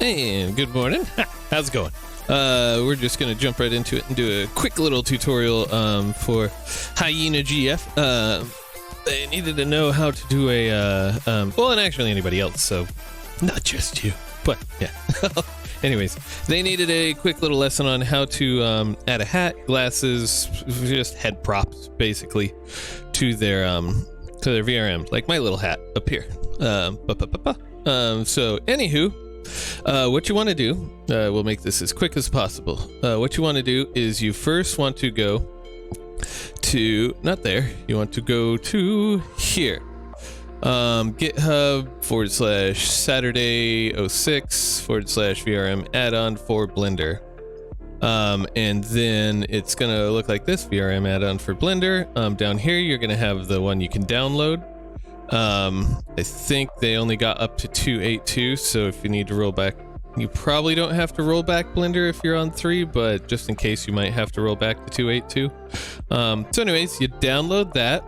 And good morning. How's it going? We're just gonna jump right into it and do a quick little tutorial for Hyena GF. They needed to know how to do a well, and actually anybody else, so not just you, but yeah. Anyways, they needed a quick little lesson on how to add a hat, glasses, just head props basically to their VRM, like my little hat up here. So anywho, what you want to do, we'll make this as quick as possible. What you want to do is you first want to go to, not there, you want to go to here. GitHub/Saturday06/VRM add-on for Blender. And then it's gonna look like this, VRM add-on for Blender. Down here you're gonna have the one you can download. I think they only got up to 2.8.2, so if you need to roll back, you probably don't have to roll back Blender if you're on 3, but just in case you might have to roll back to 2.8.2. So anyways, you download that,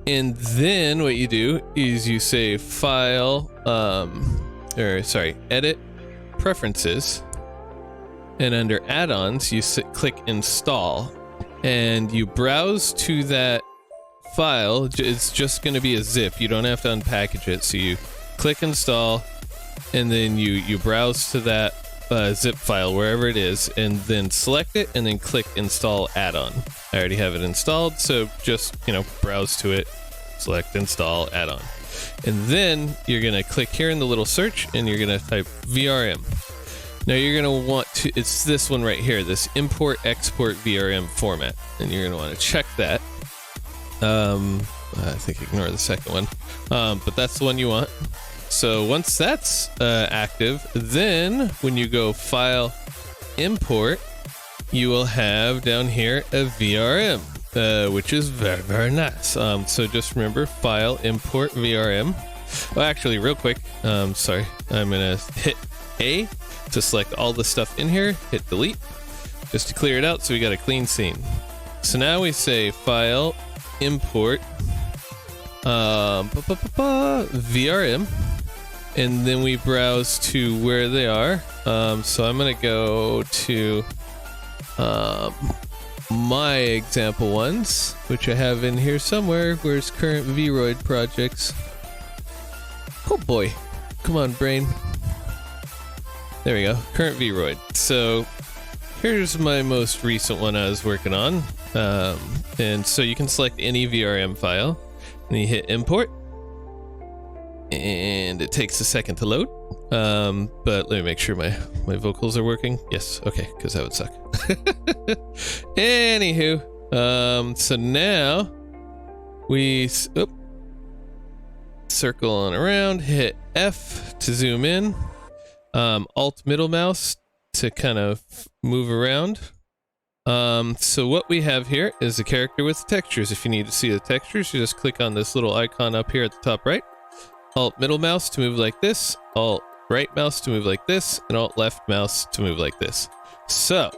and then what you do is you say file, edit, preferences, and under add-ons you click install, and you browse to that file. It's just going to be a zip. You don't have to unpackage it, so you click install, and then you browse to that zip file wherever it is, and then select it and then click install add-on. I already have it installed, so just browse to it, select install add-on, and then you're going to click here in the little search and you're going to type VRM. Now you're going to want to, it's this one right here, this import export VRM format, and you're going to want to check that. I think ignore the second one, but that's the one you want. So once that's active, then when you go file import, you will have down here a VRM, which is very, very nice. So just remember, file import VRM. Oh, actually, real quick, sorry, I'm gonna hit A to select all the stuff in here, hit delete, just to clear it out so we got a clean scene. So now we say file import VRM, and then we browse to where they are. So I'm gonna go to my example ones, which I have in here somewhere. Where's current Vroid projects? Oh boy, come on brain. There we go, current Vroid. So here's my most recent one I was working on. And so you can select any VRM file and you hit import, and it takes a second to load. But let me make sure my vocals are working. Yes, okay, because that would suck. Anywho, so now we circle on around, hit F to zoom in, Alt middle mouse to kind of move around. So what we have here is a character with textures. If you need to see the textures, you just click on this little icon up here at the top right. Alt middle mouse to move like this, Alt right mouse to move like this, and Alt left mouse to move like this. So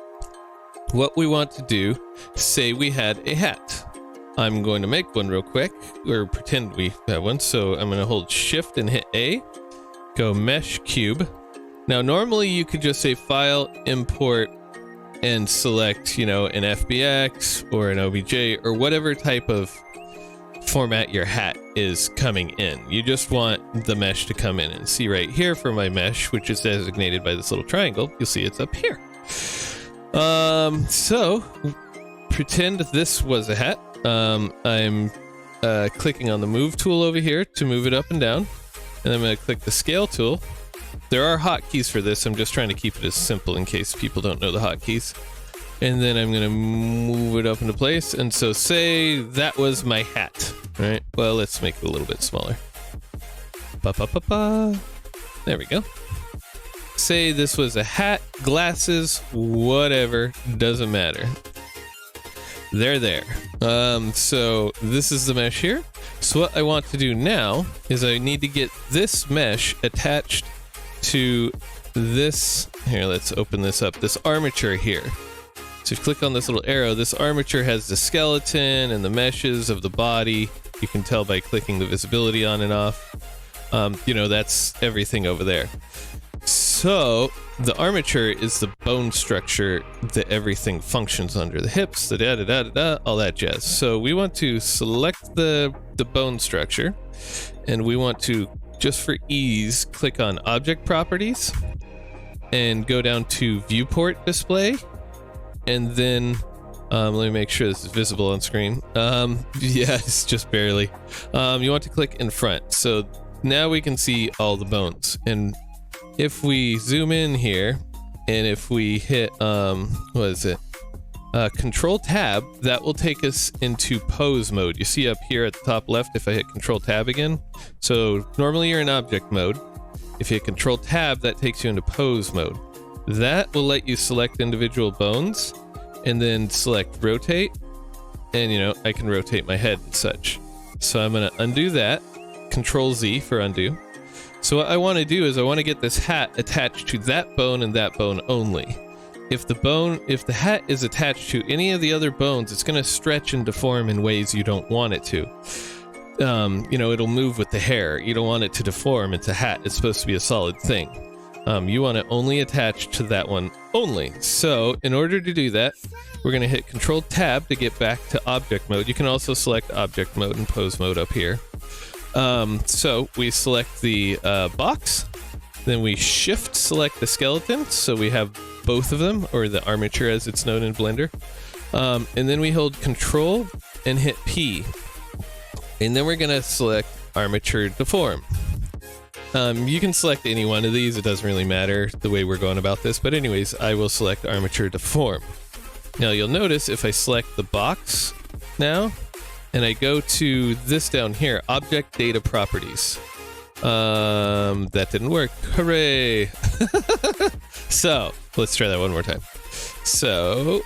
what we want to do, say we had a hat. I'm going to make one real quick, or pretend we have one. So I'm going to hold shift and hit A, go mesh cube. Now normally you could just say file import and select, an FBX or an OBJ or whatever type of format your hat is coming in. You just want the mesh to come in, and see right here for my mesh, which is designated by this little triangle, you'll see it's up here. So pretend this was a hat. I'm clicking on the move tool over here to move it up and down, and I'm going to click the scale tool. There are hotkeys for this. I'm just trying to keep it as simple in case people don't know the hotkeys. And then I'm going to move it up into place. And so say that was my hat, right? Well, let's make it a little bit smaller. There we go. Say this was a hat, glasses, whatever, doesn't matter. They're there. So this is the mesh here. So what I want to do now is I need to get this mesh attached to this. Here, let's open this up. This armature here. So if you click on this little arrow, this armature has the skeleton and the meshes of the body. You can tell by clicking the visibility on and off. That's everything over there. So the armature is the bone structure that everything functions under. The hips, the da-da-da-da-da, all that jazz. So we want to select the bone structure, and we want to, just for ease, click on Object Properties and go down to Viewport Display, and then let me make sure this is visible on screen. Yeah, it's just barely. You want to click in front. So now we can see all the bones. And if we zoom in here, and if we hit, what is it? Control Tab, that will take us into pose mode. You see up here at the top left, if I hit Control Tab again. So normally you're in object mode. If you hit Control Tab, that takes you into pose mode. That will let you select individual bones and then select rotate. And you know, I can rotate my head and such. So I'm gonna undo that. Control Z for undo. So what I want to do is I want to get this hat attached to that bone and that bone only. If the hat is attached to any of the other bones, it's going to stretch and deform in ways you don't want it to. You know, it'll move with the hair. You don't want it to deform. It's a hat. It's supposed to be a solid thing. You want to only attach to that one only. So in order to do that, we're going to hit Control Tab to get back to object mode. You can also select object mode and pose mode up here. So we select the box, then we shift select the skeleton, so we have both of them, or the armature as it's known in Blender. And then we hold Control and hit P. And then we're gonna select armature deform. You can select any one of these, it doesn't really matter the way we're going about this, but anyways, I will select armature deform. Now you'll notice if I select the box now, and I go to this down here, Object Data Properties. That didn't work. Hooray! So, let's try that one more time. So,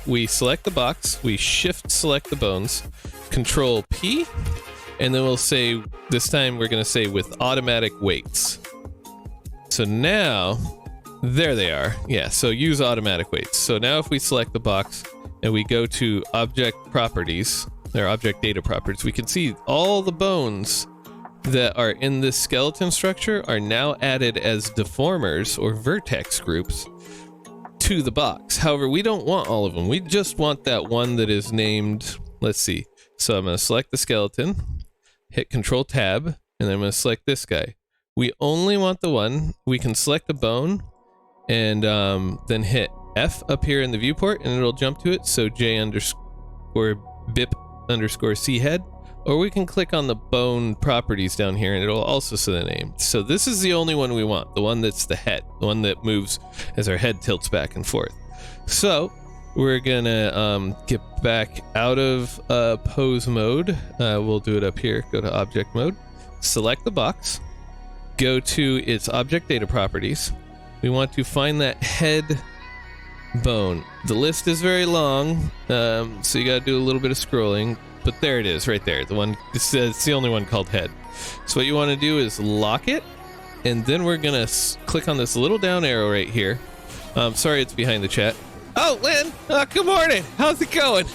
we select the box, we shift select the bones, Control P, and then we'll say, this time we're going to say with automatic weights. So now, there they are. Yeah, so use automatic weights. So now if we select the box and we go to Object Properties, their object data properties, we can see all the bones that are in this skeleton structure are now added as deformers or vertex groups to the box. However, we don't want all of them. We just want that one that is named, let's see. So I'm going to select the skeleton, hit Control Tab, and then I'm going to select this guy. We only want the one. We can select the bone and then hit F up here in the viewport and it'll jump to it. So J underscore BIP underscore C head, or we can click on the bone properties down here and it'll also say the name. So this is the only one we want, the one that's the head, the one that moves as our head tilts back and forth. So we're gonna get back out of pose mode. We'll do it up here. Go to object mode, select the box, go to its object data properties. We want to find that head bone. The list is very long, so you gotta do a little bit of scrolling, but there it is right there. The one, it's the only one called head. So what you want to do is lock it, and then we're gonna click on this little down arrow right here. Sorry, it's behind the chat. Oh, Lynn! Good morning! How's it going?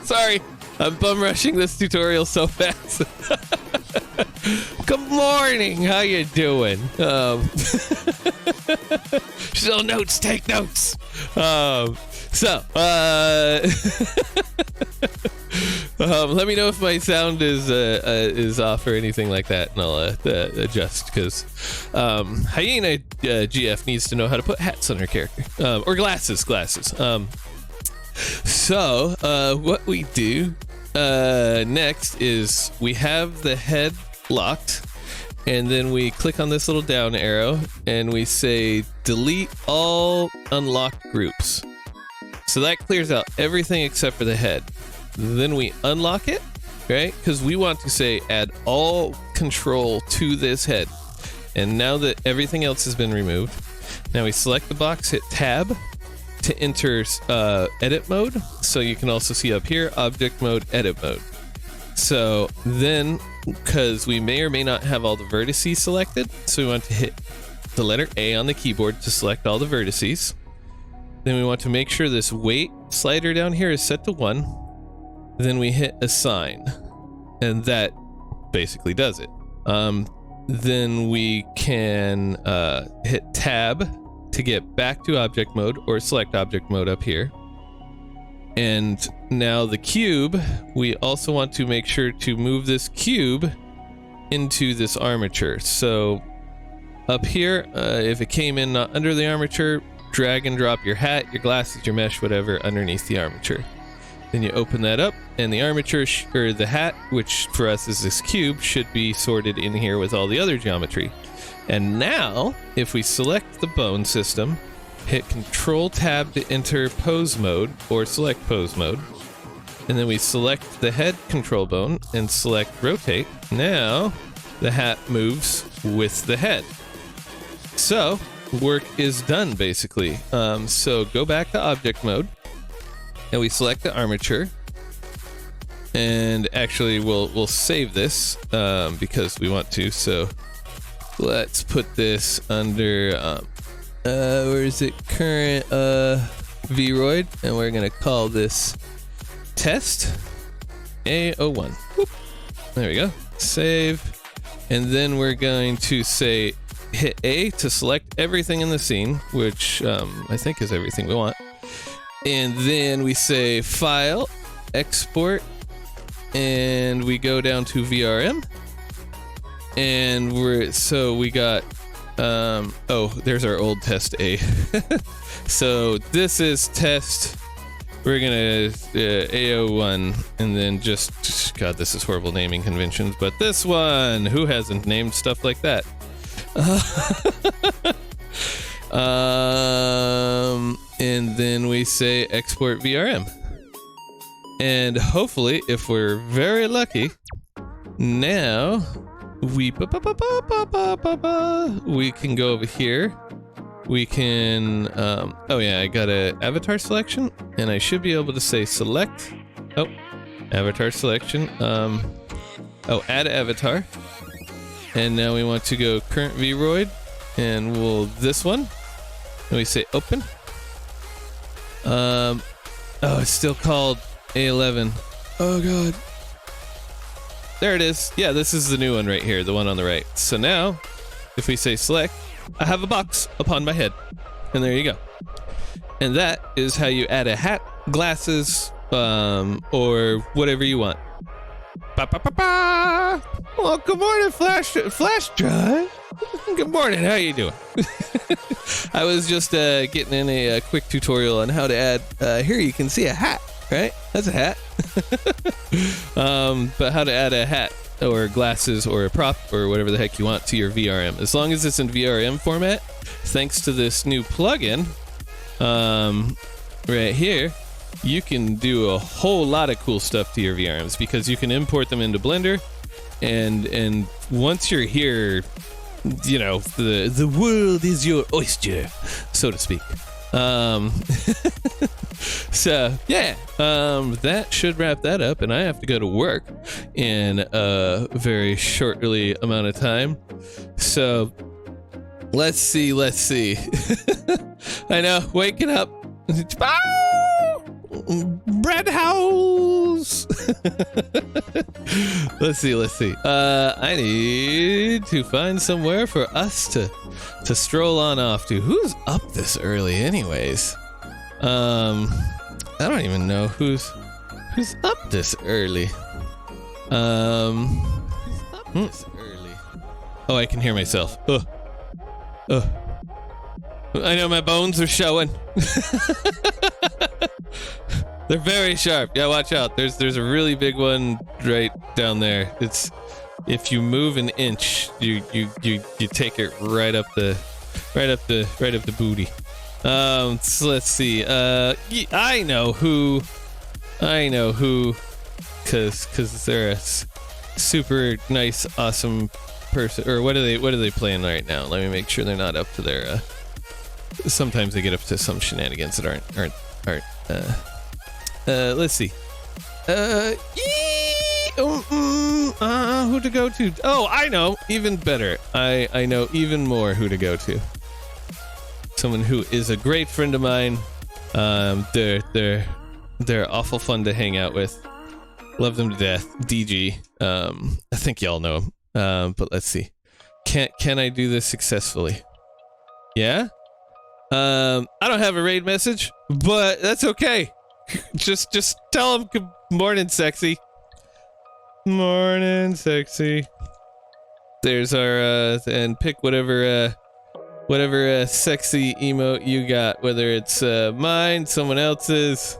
Sorry, I'm bum rushing this tutorial so fast. Good morning! How you doing? Still notes, take notes! Let me know if my sound is off or anything like that, and I'll adjust, because Hyena GF needs to know how to put hats on her character, or glasses. So what we do next is we have the head locked, and then we click on this little down arrow and we say delete all unlocked groups. So that clears out everything except for the head. Then we unlock it, right? Because we want to say add all control to this head. And now that everything else has been removed, now we select the box, hit tab to enter edit mode. So you can also see up here, object mode, edit mode. So then, because we may or may not have all the vertices selected, so we want to hit the letter A on the keyboard to select all the vertices. Then we want to make sure this weight slider down here is set to 1. Then we hit assign, and that basically does it. then we can hit tab to get back to object mode, or select object mode up here. And now the cube, we also want to make sure to move this cube into this armature. So up here, if it came in not under the armature, drag and drop your hat, your glasses, your mesh, whatever, underneath the armature. Then you open that up, and the armature, or the hat, which for us is this cube, should be sorted in here with all the other geometry. And now, if we select the bone system, hit Control Tab to enter pose mode, or select pose mode, and then we select the head control bone and select rotate. Now, the hat moves with the head. So, work is done, basically. So go back to object mode, and we select the armature, and actually we'll save this because we want to. So let's put this under where is it, current Vroid, and we're gonna call this test A01. Whoop. There we go. Save, and then we're going to say hit A to select everything in the scene, which I think is everything we want. And then we say File, Export, and we go down to VRM. And we got, oh, there's our old test A. So this is test, we're gonna A01, and then just, God, this is horrible naming conventions, but this one, who hasn't named stuff like that? And then we say export VRM. And hopefully, if we're very lucky, now we can go over here. We can, oh yeah, I got a avatar selection, and I should be able to say select. Oh, avatar selection. Oh, add avatar. And now we want to go current Vroid, and we'll this one, and we say open. Oh, it's still called A11. Oh god. There it is. Yeah, this is the new one right here, the one on the right. So now, if we say select, I have a box upon my head, and there you go. And that is how you add a hat, glasses, or whatever you want. Ba, ba, ba, ba. Well, good morning, Flash Drive. Good morning. How you doing? I was just getting in a quick tutorial on how to add. Here you can see a hat, right? That's a hat. But how to add a hat or glasses or a prop or whatever the heck you want to your VRM. As long as it's in VRM format, thanks to this new plugin, right here, you can do a whole lot of cool stuff to your VRMs because you can import them into Blender, and once you're here, you know, the world is your oyster, so to speak. So yeah, that should wrap that up, and I have to go to work in a very shortly amount of time. So let's see. I know, waking up. Bread house. Let's see. I need to find somewhere for us to stroll on off to. Who's up this early anyways? I don't even know who's up this early. Oh, I can hear myself. I know my bones are showing. They're very sharp. Yeah, watch out. There's a really big one right down there. It's, if you move an inch, you take it right up the booty. So let's see. I know who, cause they're a super nice, awesome person. Or what are they playing right now? Let me make sure they're not up to their. Sometimes they get up to some shenanigans that aren't. Let's see. Who to go to? Oh, I know. Even better. I know even more who to go to. Someone who is a great friend of mine. They're awful fun to hang out with. Love them to death. DG. I think y'all know him. But let's see. Can I do this successfully? Yeah? I don't have a raid message, but that's okay. just tell him good morning, sexy. Morning, sexy. There's our and pick whatever sexy emote you got, whether it's mine, someone else's,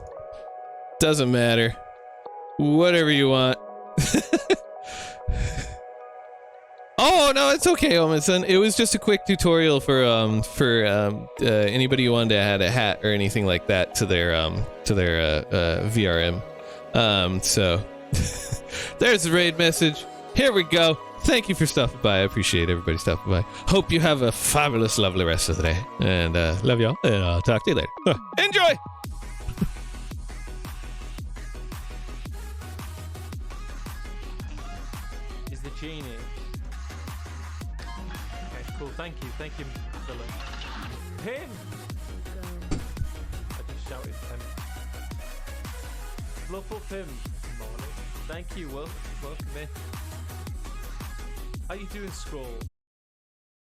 doesn't matter. Whatever you want. Oh no, it's okay, Omenson. It was just a quick tutorial for anybody who wanted to add a hat or anything like that to their VRM. So there's the raid message. Here we go. Thank you for stopping by. I appreciate everybody stopping by. Hope you have a fabulous, lovely rest of the day. And love y'all. And I'll talk to you later. Enjoy! Is the genie. Okay, cool. Thank you, Dylan. Him! I just shouted him. FlufflePimp. Morning. Thank you, welcome in. How you doing, Scroll?